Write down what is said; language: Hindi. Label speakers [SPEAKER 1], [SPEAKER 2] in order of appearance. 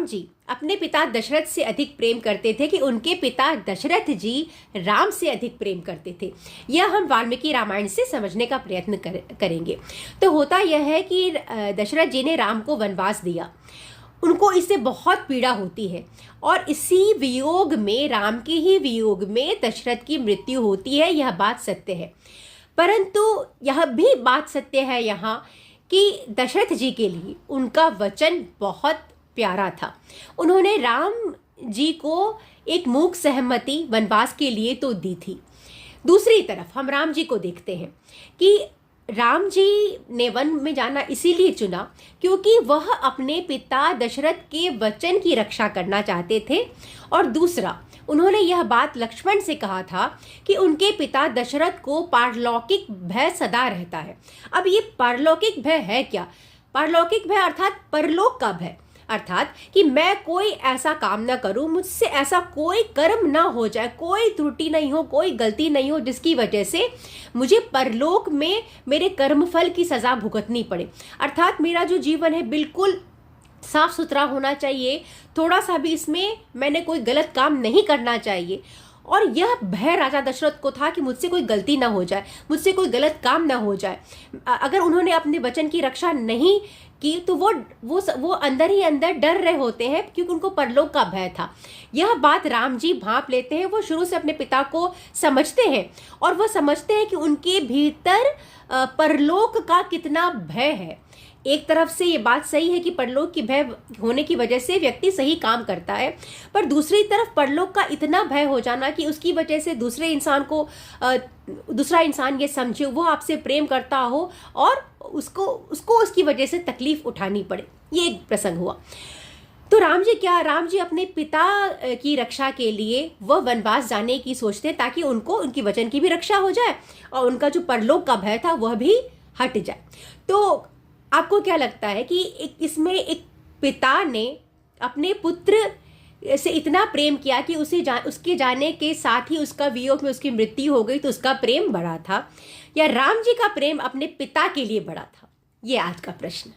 [SPEAKER 1] जी अपने पिता दशरथ से अधिक प्रेम करते थे कि उनके पिता दशरथ जी राम से अधिक प्रेम करते थे, यह हम वाल्मीकि रामायण से समझने का प्रयत्न करेंगे। तो होता यह है कि दशरथ जी ने राम को वनवास दिया, उनको इससे बहुत पीड़ा होती है और इसी वियोग में, राम के ही वियोग में दशरथ की मृत्यु होती है। यह बात सत्य है, परंतु यह भी बात सत्य है यहाँ कि दशरथ जी के लिए उनका वचन बहुत प्यारा था। उन्होंने राम जी को एक मूक सहमति वनवास के लिए तो दी थी। दूसरी तरफ हम राम जी को देखते हैं कि राम जी ने वन में जाना इसीलिए चुना क्योंकि वह अपने पिता दशरथ के वचन की रक्षा करना चाहते थे, और दूसरा उन्होंने यह बात लक्ष्मण से कहा था कि उनके पिता दशरथ को पारलौकिक भय सदा रहता है। अब ये पारलौकिक भय है क्या? पारलौकिक भय अर्थात परलोक का भय, अर्थात कि मैं कोई ऐसा काम ना करूं, मुझसे ऐसा कोई कर्म ना हो जाए, कोई त्रुटि नहीं हो, कोई गलती नहीं हो जिसकी वजह से मुझे परलोक में मेरे कर्मफल की सजा भुगतनी पड़े। अर्थात मेरा जो जीवन है बिल्कुल साफ सुथरा होना चाहिए, थोड़ा सा भी इसमें मैंने कोई गलत काम नहीं करना चाहिए। और यह भय राजा दशरथ को था कि मुझसे कोई गलती ना हो जाए, मुझसे कोई गलत काम ना हो जाए। अगर उन्होंने अपने वचन की रक्षा नहीं की तो वो अंदर ही अंदर डर रहे होते हैं क्योंकि उनको परलोक का भय था। यह बात राम जी भांप लेते हैं, वो शुरू से अपने पिता को समझते हैं और वो समझते हैं कि उनके भीतर परलोक का कितना भय है। एक तरफ से ये बात सही है कि परलोक की भय होने की वजह से व्यक्ति सही काम करता है, पर दूसरी तरफ परलोक का इतना भय हो जाना कि उसकी वजह से दूसरा इंसान ये समझे वो आपसे प्रेम करता हो और उसको उसकी वजह से तकलीफ उठानी पड़े, ये एक प्रसंग हुआ। तो राम जी अपने पिता की रक्षा के लिए वह वनवास जाने की सोचते हैं ताकि उनकी वचन की भी रक्षा हो जाए और उनका जो परलोक का भय था वह भी हट जाए। तो आपको क्या लगता है कि इसमें एक पिता ने अपने पुत्र से इतना प्रेम किया कि उसके जाने के साथ ही उसका वियोग में उसकी मृत्यु हो गई, तो उसका प्रेम बड़ा था, या राम जी का प्रेम अपने पिता के लिए बड़ा था? ये आज का प्रश्न।